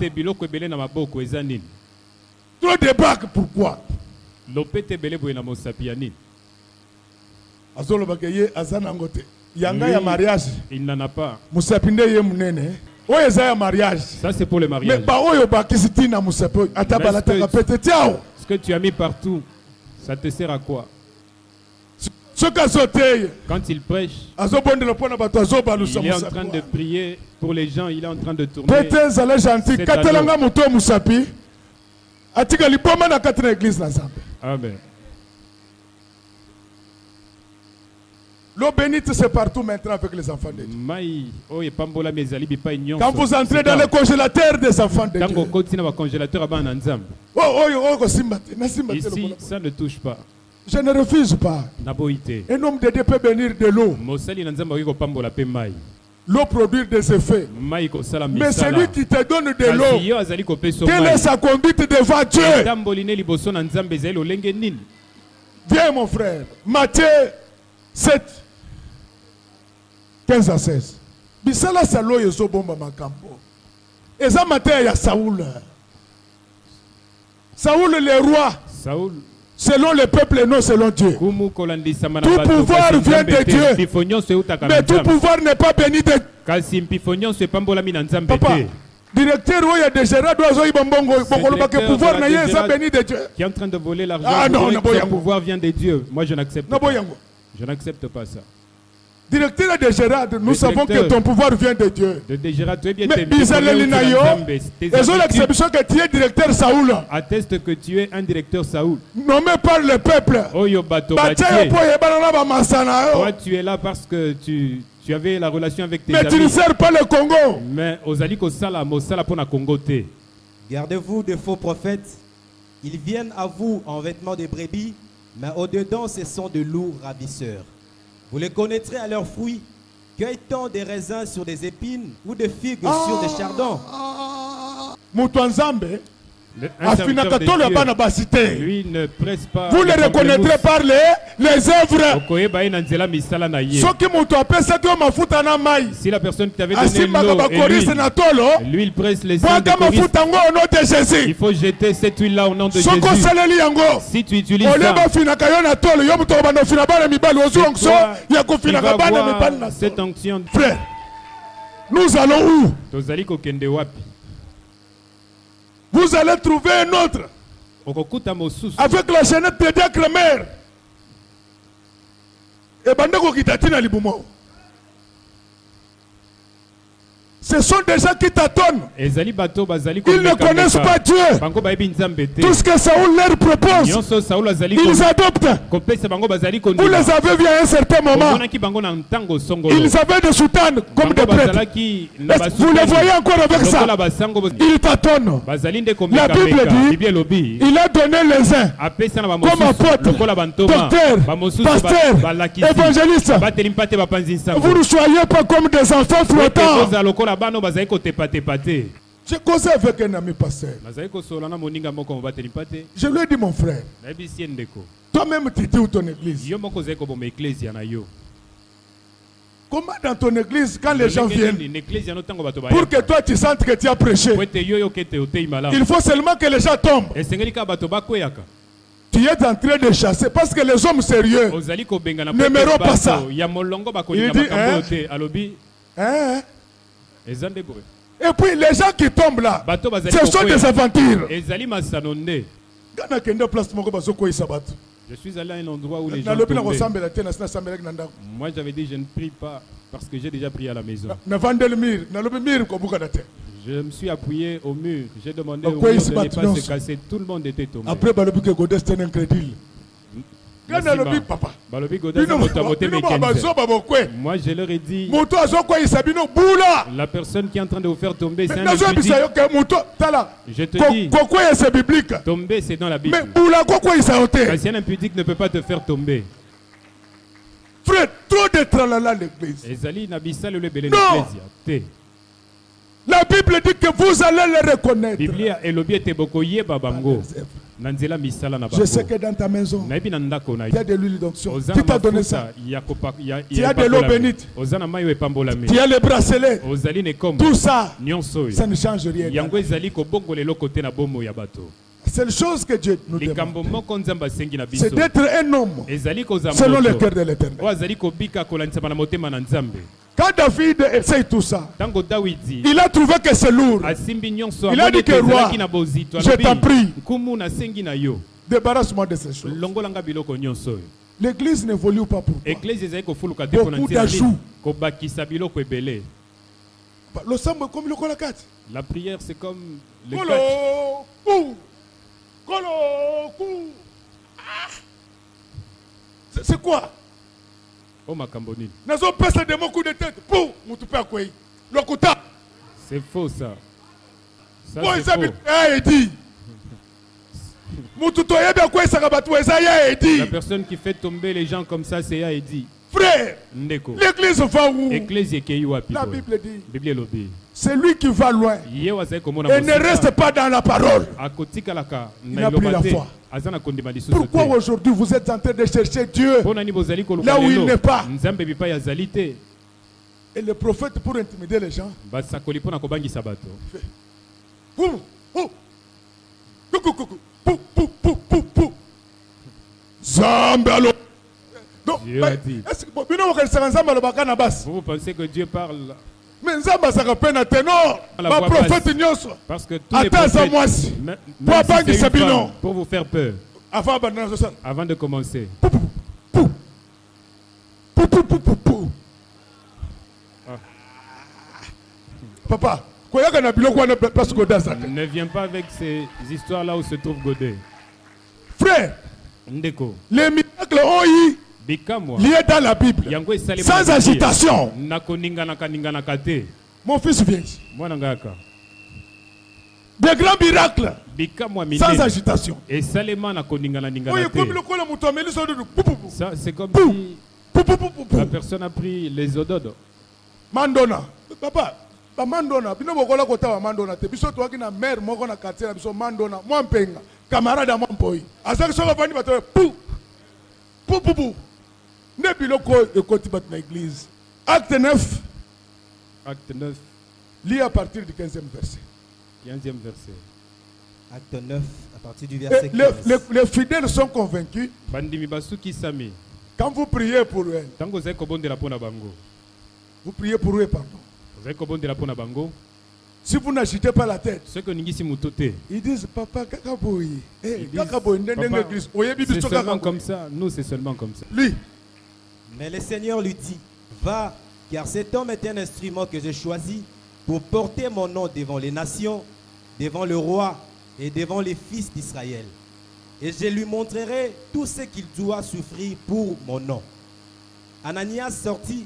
Trop de bagues, pourquoi? Lopete bele boye na mosapiani. Azolo bakeye azana ngote. Yanga ya mariage. Il n'en a pas. Musapinde ye munene. Oye za ya mariage. Ça c'est pour le mariage. Mais ba oyo bakisiti na musapo atabalata kapete tiao. Ce que tu as mis partout, ça te sert à quoi? Quand il prêche, il est en train de prier pour les gens, il est en train de tourner. Amen. L'eau bénite, c'est partout maintenant avec les enfants de Dieu. Quand vous entrez dans le congélateur des enfants de Dieu. Ici, ça ne touche pas. Je ne refuse pas. Un homme de Dieu peut bénir de l'eau. L'eau produit des effets. Mais celui qui te donne de l'eau, quelle est sa conduite devant Dieu? Viens mon frère. Matthieu 7, 15 à 16. Bisala salo yezo bomba makambo. Eza Matthieu ya Saoul. Saoul le roi. Saoul. Selon le peuple et non selon Dieu. Tout pouvoir vient de Dieu. Mais tout pouvoir n'est pas béni de Dieu. Papa, directeur qui est en train de voler l'argent. Ah non, le pouvoir vient de Dieu. Moi je n'accepte pas. Je n'accepte pas ça. Directeur de Gérard, nous savons que ton pouvoir vient de Dieu. Mais directeur Saoul. Atteste que tu es un directeur Saoul. Nommé par le peuple. Toi tu es là parce que tu avais la relation avec tes amis. Mais tu ne sers pas le Congo. Mais Ozaliko Sala, Mosala pour na Congo te. Gardez-vous de faux prophètes. Ils viennent à vous en vêtements de brebis, mais au-dedans ce sont de loups ravisseurs. Vous les connaîtrez à leurs fruits. Cueille-t-on des raisins sur des épines ou des figues sur des chardons? Lui ne presse pas. Vous les reconnaîtrez par les œuvres. Si la personne qui t'avait donné l'eau, lui il presse les œuvres de Christ. Il faut jeter cette huile là au nom de Jésus. Si tu utilises ça, cette onction. Frère, nous allons où? Vous allez trouver un autre avec la chaînette de diacre mère. Et bandeko kitatina libumo. Ce sont des gens qui tâtonnent. Ils ne connaissent pas Dieu. Tout ce que Saoul leur propose, ils adoptent. Vous les avez vus à un certain moment. Ils avaient des soutanes comme des prêtres. Vous les voyez encore avec ça. Ils tâtonnent. La Bible dit, il a donné les uns comme apôtres, docteurs, pasteurs, évangélistes. Vous ne soyez pas comme des enfants flottants. J'ai causé avec un ami pasteur. Je lui ai dit, mon frère, toi-même tu dis où ton église? Comment dans ton église, quand les gens viennent, pour que toi tu sentes que tu as prêché, il faut seulement que les gens tombent. Tu es en train de chasser parce que les hommes sérieux n'aimeront pas ça. Il dit, hein? Et puis les gens qui tombent là, ce sont des aventures. Je suis allé à un endroit où les gens tombaient. Moi j'avais dit je ne prie pas parce que j'ai déjà prié à la maison. Je me suis appuyé au mur. J'ai demandé au mur de ne pas se casser. Tout le monde était tombé. Après, moi je leur ai dit, la personne qui est en train de vous faire tomber, c'est un impudique. Je te dis, tomber c'est dans la Bible. Parce qu'un impudique ne peut pas te faire tomber. Frère, trop de tralala l'église. Non. La Bible dit que vous allez le reconnaître. Je sais que dans ta maison, tu as de l'huile d'onction. Qui t'a donné ça? Tu as de l'eau bénite. Tu as les bracelets. Tout ça, ça ne change rien. C'est la chose que Dieu nous demande. C'est d'être un homme selon le cœur de l'Éternel. Quand David essaye tout ça, il a trouvé que c'est lourd. Il a dit que roi, je t'en prie, débarrasse-moi de ces choses. L'église n'évolue pas pour toi. Beaucoup d'ajouts. La prière, c'est comme le c'est quoi? Oh ma cambonine. C'est faux ça. Ça c'est faux. La personne qui fait tomber les gens comme ça, c'est Yaedi. Frère, l'église va où? La Bible dit, c'est lui qui va loin et ne reste pas dans la parole. Il n'a plus la foi. Pourquoi aujourd'hui vous êtes en train de chercher Dieu là où il n'est pas? Et le prophète, pour intimider les gens, Dieu a dit. Vous pensez que Dieu parle? Mais parce que tous les prophètes, même si c'est une femme, pour vous faire peur, avant de commencer. Papa, ne viens pas avec ces histoires là où se trouve Godet. Frère, Ndeko, les miracles ont eu lié dans la Bible, sans agitation. Mon fils vient. Des grands miracles, sans agitation. Ça, c'est comme si la personne a pris les ododes. Mandona. Papa, Mandona. Bino bokola kota Mandona. Te biso toaki na mère moko na quartier na biso Mandona. Moi mpenga. Camarade à moi mpoi. Azaki soka vani bato pou. Pou pou pou. Ne biloko ekoti bat na église. Acte 9. Acte 9. Lis à partir du 15e verset. 15e verset. Acte 9 à partir du verset 15. Les fidèles sont convaincus. Bandimi basuki sami. Quand vous priez pour eux. Tango zeko bondela pona bango. Vous priez pour eux, pardon. Si vous n'agitez pas la tête, ils disent, papa, kakaboy. C'est seulement comme ça. Nous, c'est seulement comme ça. Lui. Mais le Seigneur lui dit, va, car cet homme est un instrument que j'ai choisi pour porter mon nom devant les nations, devant le roi et devant les fils d'Israël. Et je lui montrerai tout ce qu'il doit souffrir pour mon nom. Ananias sortit,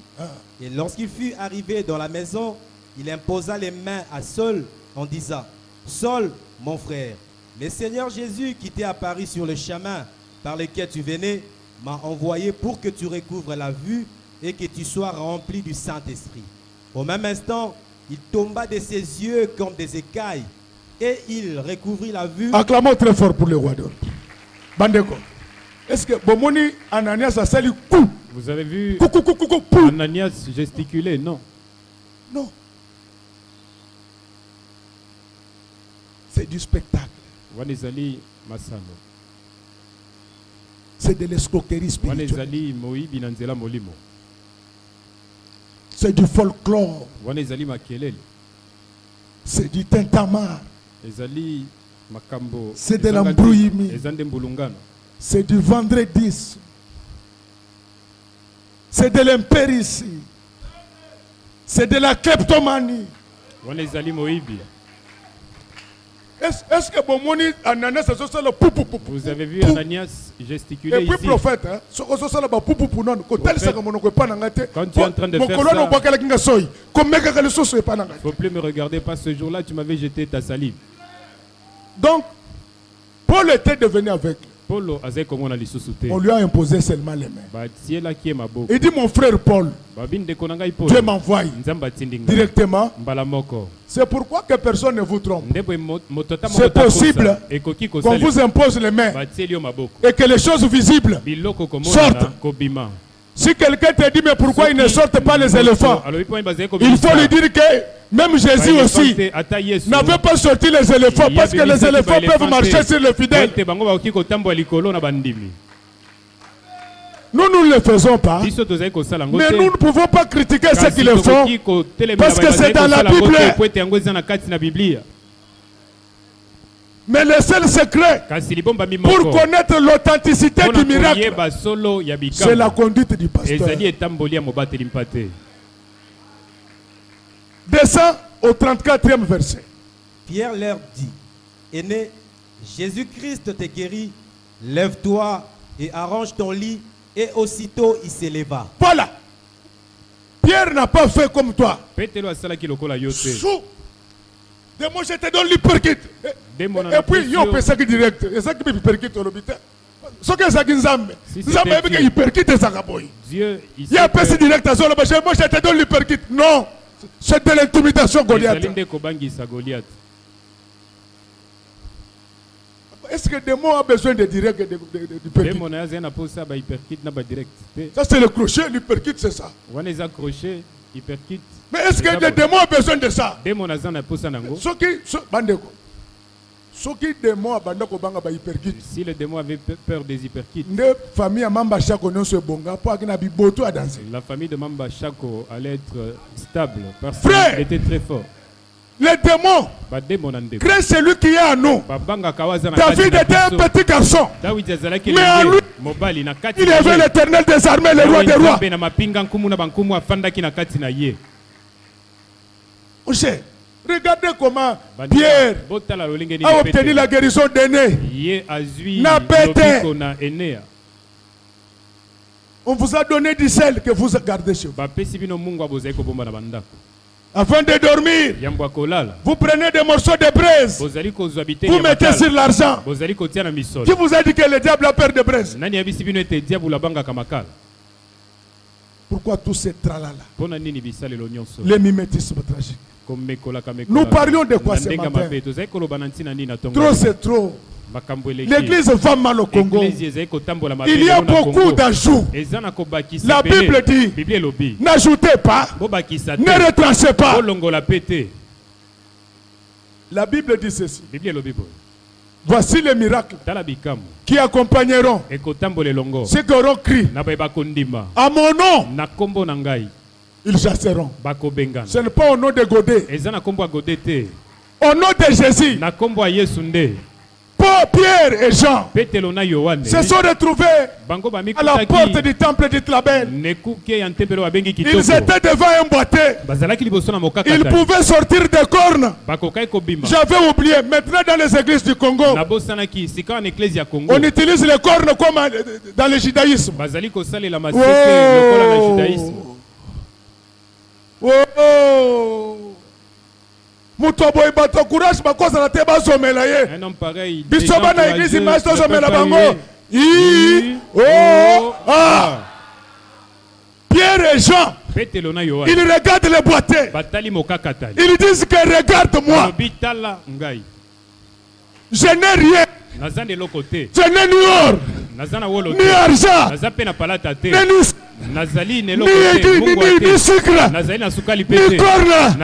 et lorsqu'il fut arrivé dans la maison, il imposa les mains à Saul en disant, Saul, mon frère, le Seigneur Jésus qui t'est apparu sur le chemin par lequel tu venais, m'a envoyé pour que tu recouvres la vue et que tu sois rempli du Saint-Esprit. Au même instant, il tomba de ses yeux comme des écailles et il recouvrit la vue. Acclamons très fort pour le roi d'or. Bandeko. Est-ce que Bomoni Ananias a sali coup? Vous avez vu Ananias gesticuler? Non. Non. C'est du spectacle. C'est de l'escroquerie spirituelle. C'est du folklore. C'est du tintamarre. C'est de l'embrouillement. C'est du vendredisme. C'est de l'impéritie. C'est de la kleptomanie. Est-ce que Bomoni Ananias vous avez vu Ananias gesticuler ici? Et puis prophète, quand tu es en train de faire ça, il ne faut plus me regarder, pas ce jour-là, tu m'avais jeté ta salive. Donc, Paul était devenu aveugle. On lui a imposé seulement les mains. Il dit, mon frère Paul, Dieu m'envoie directement. C'est pourquoi que personne ne vous trompe. C'est possible qu'on vous impose les mains et que les choses visibles sortent. Si quelqu'un te dit, mais pourquoi ils ne sortent pas les éléphants, il faut lui dire que Même Jésus aussi n'avait pas sorti les éléphants parce que les éléphants peuvent marcher sur les fidèles. Nous ne le faisons pas, mais nous ne pouvons pas critiquer ceux qui le font parce que c'est dans la Bible. Mais le seul secret pour connaître l'authenticité du miracle, c'est la conduite du pasteur. Descends au 34e verset. Pierre leur dit, Aîné, Jésus-Christ te guérit, lève-toi et arrange ton lit. Et aussitôt il s'éleva. Voilà. Pierre n'a pas fait comme toi. Moi je te donne l'hyperkit. Et puis il y a un peu direct. Et ça qui peut hyperkit au l'hôpital. Ce que ça qui nzambe. Nzambe avec hyperkit et ça kaboy. Il y a un peu direct à zone. Moi je te donne l'hyperkit. Non. C'est de l'intimidation Goliath. Est-ce que le démon a besoin de direct d'hyperkit? Ça c'est le crochet, l'hyperkit c'est ça. Mais est-ce que le démon a besoin de ça? Si le démon avait peur des hyperkits, la famille de Mamba Shako allait être stable parce qu'il était très fort. Les démons créent celui qui est en nous. David était un petit garçon. Mais en lui, il avait l'Éternel des armées, le roi des rois. Regardez comment Pierre a obtenu la guérison d'Aîné. On vous a donné du sel que vous gardez chez vous. Afin de dormir, vous prenez des morceaux de braise, vous mettez sur l'argent. Qui vous a dit que le diable a peur de braise? Pourquoi tout ce tralala? Les mimétismes tragiques. Nous parlions de quoi ce matin? Trop c'est trop. L'église va mal au Congo. Il y a beaucoup d'ajouts. La Bible dit, n'ajoutez pas, ne retrancez pas. La Bible dit ceci. Voici les miracles qui accompagneront ceux qui auront crié à mon nom. Ils chasseront. Ce n'est pas au nom de Godet. Au nom de Jésus. Paul, Pierre et Jean se sont retrouvés à la porte du temple d'Itlabel. Ils étaient devant un boîtier. Ils pouvaient sortir des cornes. J'avais oublié. Maintenant dans les églises du Congo, on utilise les cornes comme dans le judaïsme. Un homme pareil. Pierre et Jean, ils regardent les boîtiers. Ils disent que regarde-moi. Je n'ai rien. Je n'ai ni or, ni argent, ni sucre, ni corne,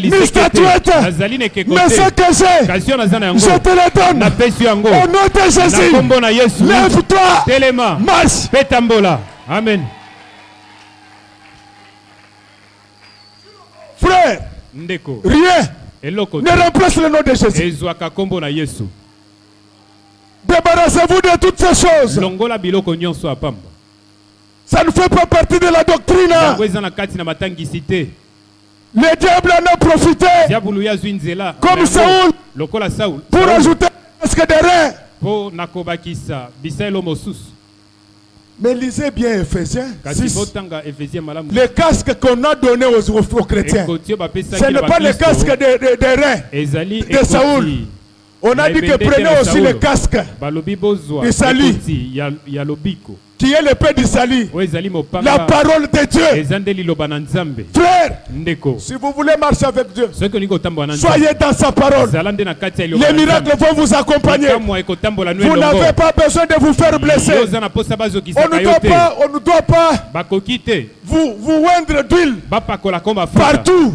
ni statuette. Mais ce que j'ai, je te le donne. Au nom de Jésus, lève-toi, marche. Amen. Frère, rien ne remplace le nom de Jésus. Débarrassez-vous de toutes ces choses. Ça ne fait pas partie de la doctrine. Le diable en a profité. Comme Saoul. Pour ajouter un casque de rein. Mais lisez bien Ephésiens 6. Le casque qu'on a donné aux chrétiens, ce n'est pas le casque de rein de Saoul. On a dit que prenez aussi le casque du salut. qui est l'épée d'Isali, la parole de Dieu. Frère, si vous voulez marcher avec Dieu, soyez dans sa parole. Les miracles vont vous accompagner. Vous n'avez pas besoin de vous faire blesser. On ne doit pas vous oindre d'huile partout.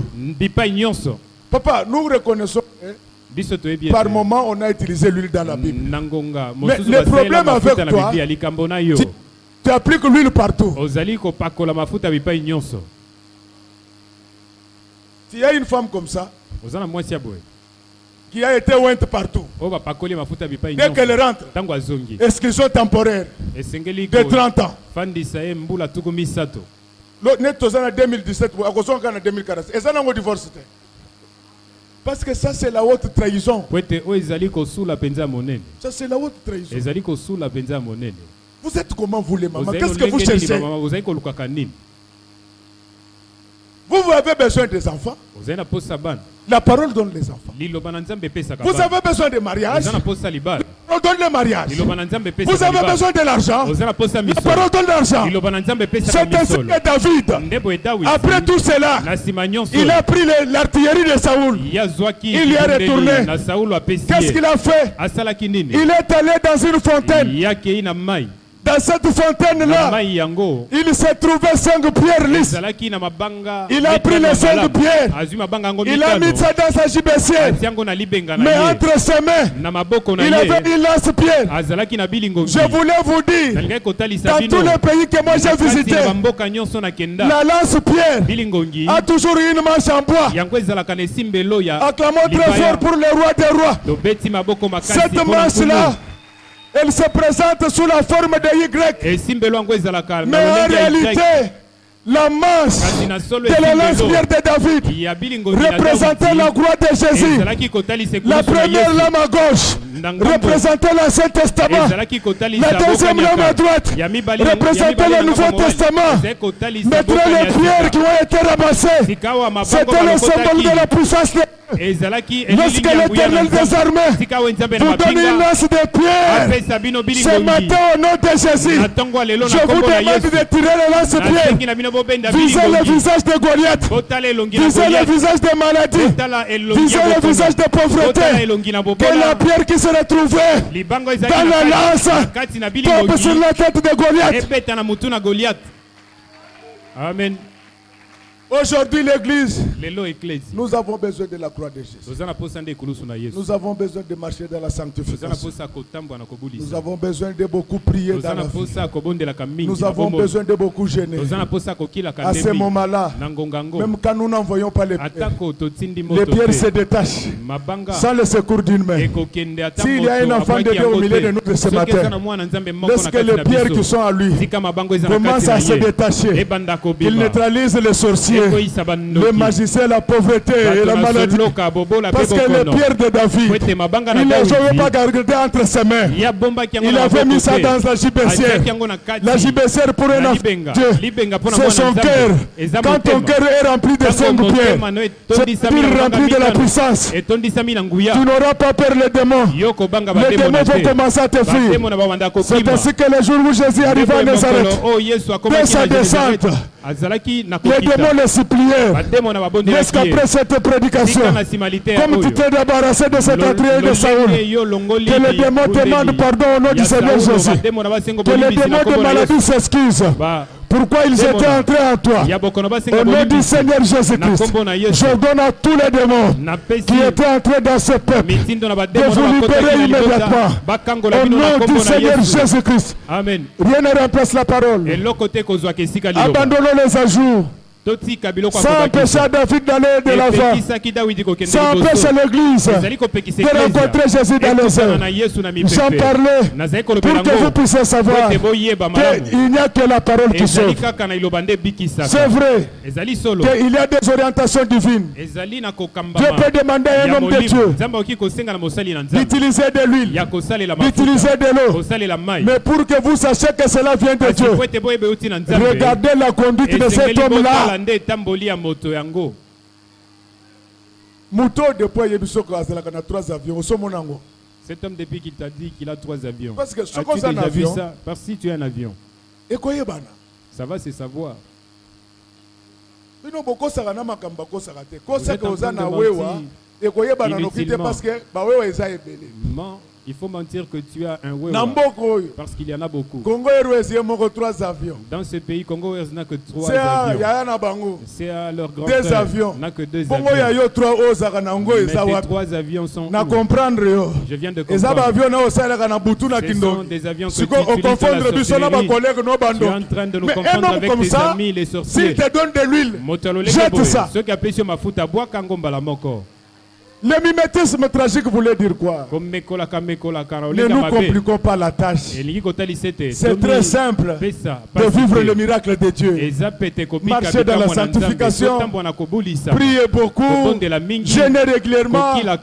Papa, nous reconnaissons. Par moment, on a utilisé l'huile dans la Bible. Mais le problème avec toi, tu appliques l'huile partout. S'il y a une femme comme ça, qui a été ointe partout, dès qu'elle rentre, exclusion temporaire de 30 ans. L'autre net en 2017, en 2040. Et ça n'a divorce. Parce que ça c'est la haute trahison. Ça c'est la haute trahison. Vous êtes comment vous les mamans? Qu'est-ce que vous cherchez? Vous avez besoin des enfants. La parole donne les enfants. Vous avez besoin de mariage. La parole donne le mariage. Vous avez besoin de l'argent. La parole donne l'argent. C'est ainsi que David, après tout cela, il a pris l'artillerie de Saoul. Il y a retourné. Qu'est-ce qu'il a fait? Il est allé dans une fontaine. Dans cette fontaine-là, il s'est trouvé 5 pierres lisses. Il a pris les 5 pierres. Il a mis ça dans sa gibecière. Mais entre ses mains, il avait une lance-pierre. Je voulais vous dire, dans tous les pays que moi j'ai visités, la lance-pierre a toujours une manche en bois. Acclamons très fort pour le roi des rois. Cette manche-là, elle se présente sous la forme de Y. Mais en réalité, la manche de la lance-pierre de David représentait la croix de Jésus. La première lame à gauche représentait l'Ancien Testament. La deuxième lame à droite représentait le Nouveau Testament. Maintenant, les pierres qui ont été ramassées, c'était le symbole de la puissance de lorsque l'Éternel des armées vous donne une lance de pierre, ce matin au nom de Jésus, je vous demande de tirer la lance de pierre, visez le visage de Goliath, visez le visage de maladie, visez le visage de pauvreté, que la pierre qui se retrouvait dans la lance tombe sur la tête de Goliath. Amen. Aujourd'hui, l'Église, nous avons besoin de la croix de Jésus. Nous avons besoin de marcher dans la sanctification. Nous avons besoin de beaucoup prier dans la vie. Nous avons besoin de beaucoup jeûner. À ce moment-là, même quand nous n'envoyons pas les pierres se détachent sans le secours d'une main. S'il y a un enfant de Dieu au milieu de nous ce matin, lorsque les pierres qui sont à lui commencent à se détacher, il neutralise les sorciers, le magicien, la pauvreté et la maladie. Parce que les pierres de David, il ne les pas garder entre ses mains. Il avait mis ça dans la gibecière. La gibecière pour un enfant de Dieu, c'est son cœur. Quand ton cœur est rempli de 5 pierres, c'est rempli de la puissance. Tu n'auras pas peur les démons. Les démons vont commencer à te fuir. C'est ainsi que le jour où Jésus arriva à Nazareth, dès sa descente, les démons les suppliaient. Est-ce qu'après cette prédication, comme tu t'es débarrassé de cette entrée de Saoul, que les démons demandent pardon au nom du Seigneur Jésus, que les démons de maladie s'excusent. Pourquoi ils étaient entrés en toi? Au nom du Seigneur Jésus-Christ, je donne à tous les démons qui étaient entrés dans ce peuple de vous libérer immédiatement. Au nom du Seigneur Jésus-Christ. Rien ne remplace la parole. Abandonnons les ajouts. Ça empêche David d'aller de l'avant. Ça empêche l'Église de rencontrer Jésus dans les airs. J'en parlais pour que vous puissiez savoir qu'il n'y a que la parole qui sauve. C'est vrai qu'il y a des orientations divines. Dieu peut demander à un homme de Dieu d'utiliser de l'huile, d'utiliser de l'eau. Mais pour que vous sachiez que cela vient de Dieu, regardez la conduite de cet homme-là. Moto depuis Yebisoko a 3 avions. Cet homme depuis qu'il t'a dit qu'il a 3 avions. Parce que as-tu déjà vu ça? Parce que si tu as un avion. Ça va se savoir. Vous êtes en train de mentir. Il faut mentir que tu as un wewa parce qu'il y en a beaucoup. Congo Airways a 3 avions. Dans ce pays, Congo Airways n'a que 3 avions. C'est à leur grand frère. 2 avions. N'a que 2 avions. Mais tes 3 avions sont où? Je viens de comprendre. Ce sont des avions que tu utilises à la sorcellerie. Tu es en train de nous confondre avec tes amis les sorciers. S'il te donne de l'huile, jette ça. Ceux qui appellent sur ma foute à bois kangomba la moko. Le mimétisme tragique voulait dire quoi? Ne nous compliquons pas la tâche. C'est très simple de vivre le miracle de Dieu. Marcher dans la sanctification, priez beaucoup, jeûner régulièrement, la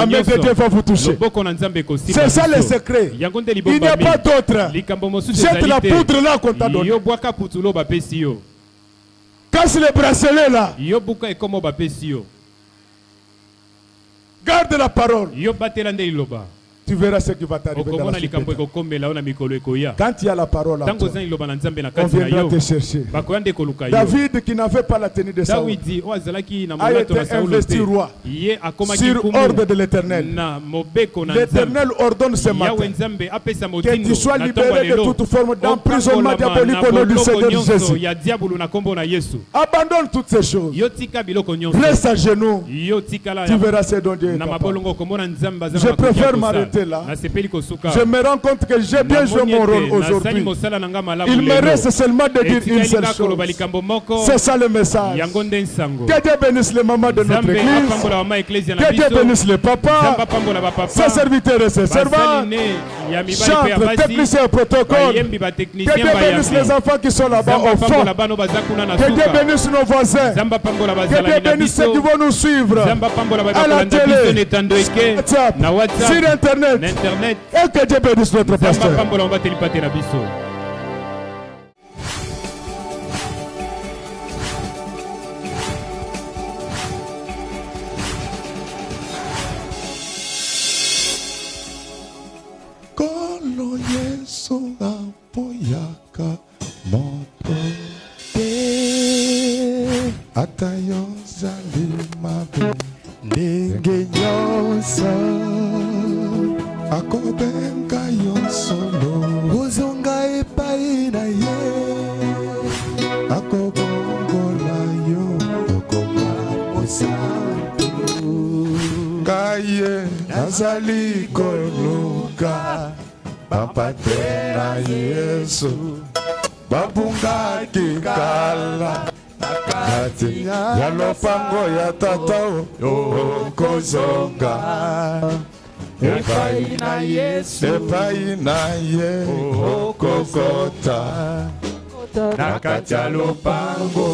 main de Dieu va vous toucher. C'est ça le secret. Il n'y a pas d'autre. Jette la poudre là qu'on t'a donné. Casse les bracelets là. Garde la parole. Tu verras ce qui va t'arriver dans la suite. Quand il y a la parole, on viendra te chercher. David, qui n'avait pas la tenue de Saoul, a été investi roi sur ordre de l'Éternel. L'Éternel ordonne ce matin que tu sois libéré de toute forme d'emprisonnement diabolique au nom du Seigneur Jésus. Abandonne toutes ces choses. Reste à genoux. Tu verras ce dont Dieu est capable. Je préfère m'arrêter là. Je me rends compte que j'ai bien joué mon rôle aujourd'hui. Il me reste seulement de dire une seule chose. C'est ça le message. Que Dieu bénisse les mamans de notre église. Que Dieu bénisse les papas, ses serviteurs et ses servantes, chantres, techniciens et protocoles. Que Dieu bénisse les enfants qui sont là-bas au fond. Que Dieu bénisse nos voisins. Que Dieu bénisse ceux qui vont nous suivre à la télé, sur Internet. Et que Dieu bénisse notre pasteur. Kolo Yesu apoyaka moto te atayo zalimabe ndenge nyonso akobenga yo solo ozonga epai na ye akobongola yo okoma mosantu kaye nazali koluka bapate na Yesu babungaki kala nakati ya lopango ya tata okozonga epai na Yesu epai na ye okokota nakati ya lopango